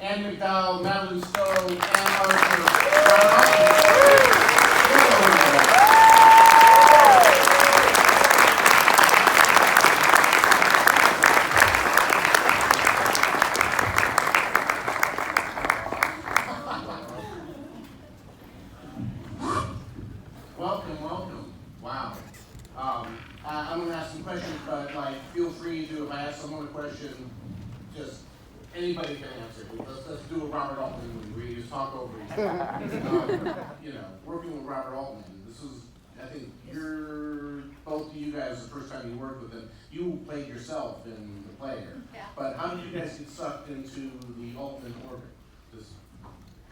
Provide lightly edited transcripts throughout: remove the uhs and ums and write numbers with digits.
Andie MacDowell, Madeleine Stowe, and Arthur. Welcome. Wow. I'm going to ask some questions, but feel free to, if I ask someone a question, just anybody can answer. Let's do a Robert Altman movie where you just talk over each other. Working with Robert Altman. This is, I think, both of you guys, the first time you worked with him, you played yourself in the play. Yeah. But how did you guys get sucked into the Altman orbit?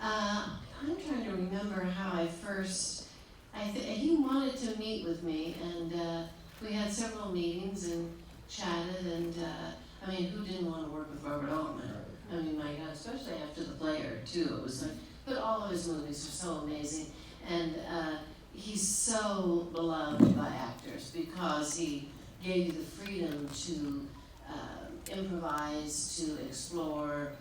I'm trying to remember how I first. He wanted to meet with me, and we had several meetings and chatted. And who didn't want to work with Robert Altman? I mean, my God, especially after The Player too. It was like, but all of his movies are so amazing, and he's so beloved by actors because he gave you the freedom to improvise, to explore,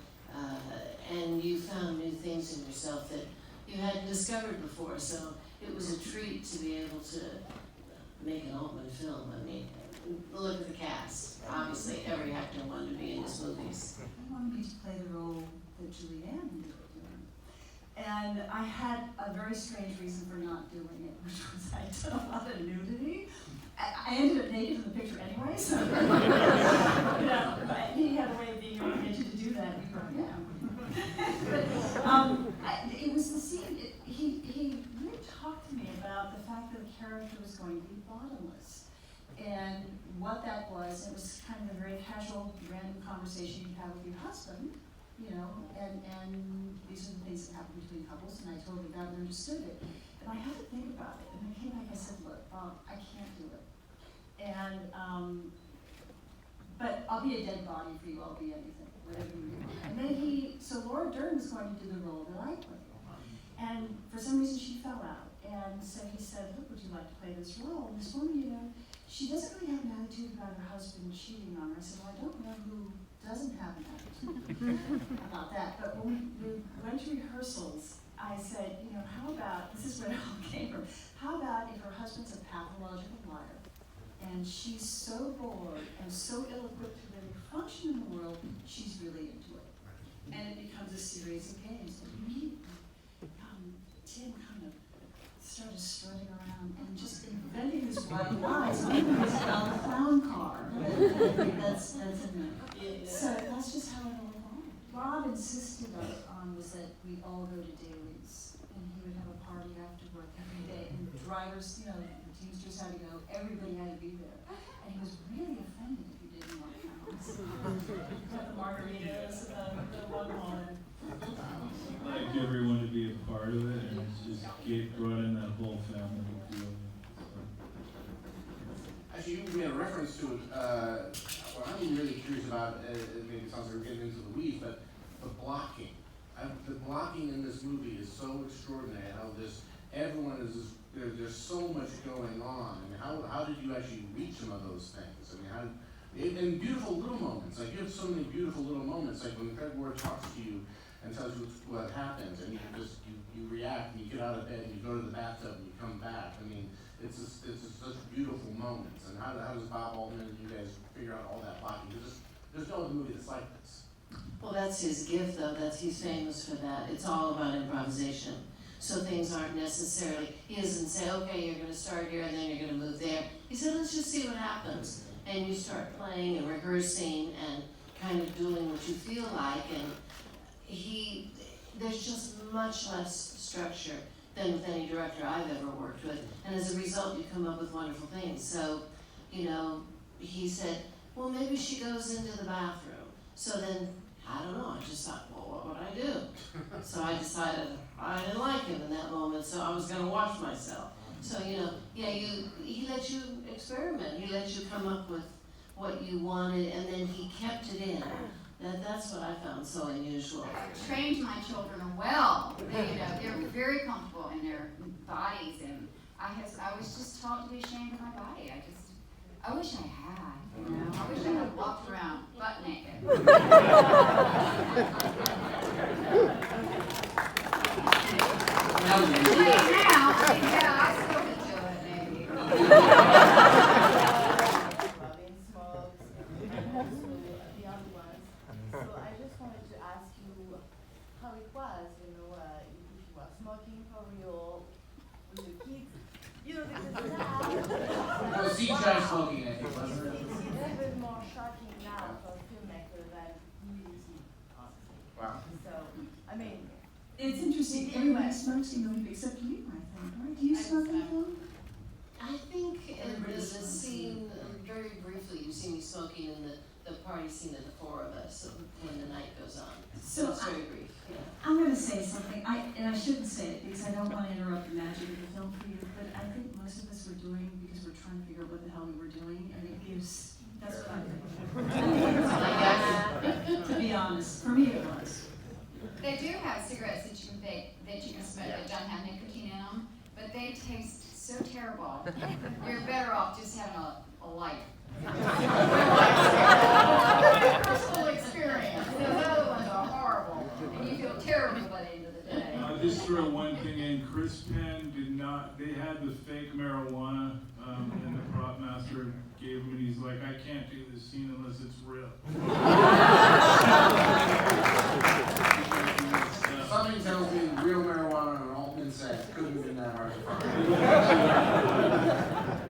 and you found new things in yourself that you hadn't discovered before. So it was a treat to be able to make an Altman film. I mean, look at the cast. Obviously, every actor wanted to be in his movies. He wanted me to play the role that Julianne ended up doing. And I had a very strange reason for not doing it, which was I did a lot of nudity. I ended up naked in the picture anyway, so but he had a way of being able to get you to do that. You go, yeah. But it was the scene. He really talked to me about the fact that the character was going to be bottomless, and what that was. It was kind of a very casual, random conversation you have with your husband, and these are the things that happen between couples, and I totally got and understood it. And I had to think about it, and I came back, I said, look, I can't do it. And, but I'll be a dead body for you, I'll be anything, whatever you do. And then so Laura Dern was going to do the role that I played. And for some reason she fell out. And so he said, look, would you like to play this role? And this woman, she doesn't really have an attitude about her husband cheating on her. I said, well, I don't know who doesn't have an attitude about that. But when we went to rehearsals, I said, how about, this is where it all came from, how about if her husband's a pathological liar, and she's so bored and so ill-equipped to really function in the world, she's really into it. And it becomes a series of games. And Tim kind of started strutting around and just inventing his wild lies. Maybe it's about a clown car. That's it. So that's just how it all evolved. Rob insisted on was that we all go to dailies, and he would have a party after work every day. And the drivers, the Teamsters had to go. Everybody had to be there. And he was really offended if you didn't want to come. Got the margaritas, the one on. I'd like everyone to be a part of it, and it's just brought in that whole family feel. Actually, you made a reference to it. What I'm really curious about, maybe it sounds like we're getting into the weeds, but the blocking. The blocking in this movie is so extraordinary. How everyone is there's so much going on. I mean, how did you actually reach some of those things? I mean, in beautiful little moments. Like, you have so many beautiful little moments. Like when Craig Ward talks to you and tells you what happens, and you react, and you get out of bed, and you go to the bathtub, and you come back. I mean, it's such beautiful moments. And how does Bob Altman and you guys figure out all that blocking? There's no other movie that's like this. Well, that's his gift, though. He's famous for that. It's all about improvisation. So things aren't necessarily, he doesn't say, okay, you're going to start here and then you're going to move there. He said, let's just see what happens. And you start playing and rehearsing and kind of doing what you feel like. And there's just much less structure than with any director I've ever worked with. And as a result, you come up with wonderful things. So, he said, well, maybe she goes into the bathroom. So then, I don't know, I just thought, well, what would I do? So I decided I didn't like him in that moment, so I was going to watch myself. So, he let you experiment. He let you come up with what you wanted, and then he kept it in. That's what I found so unusual. I trained my children well. They're very comfortable in their bodies, and I was just taught to be ashamed of my body. I wish I had. I wish I had walked around butt naked. Yeah, I still could do it, maybe. Robin smokes and also the other ones. So I just wanted to ask you how it was, if you were smoking for real with the kids. Because It was CGI smoking, I think, wasn't it? it's even more shocking now for a filmmaker than nudity, honestly. Wow. So, I mean, It's interesting, everybody smokes in the movie except you, I think, right? Do you smoke in the film? I think in the scene, very briefly, you see me smoking in the party scene of the four of us when the night goes on. So it's very brief, yeah. I'm gonna say something, and I shouldn't say it because I don't want to interrupt the magic of the film for you, but I think most of us were doing because we're trying to figure out what the hell we were doing, and it gives, that's what I think. To be honest, for me it was. They do have cigarettes that you can bake, that you can smoke that don't have nicotine in them, but they taste so terrible. You're better off just having a light. Personal experience. Those other ones are horrible, and you feel terrible by the end of the day. I'll just throw one thing in. Chris Penn did not, they had the fake marijuana, and the prop master gave him, and he's like, I can't do this scene unless it's real.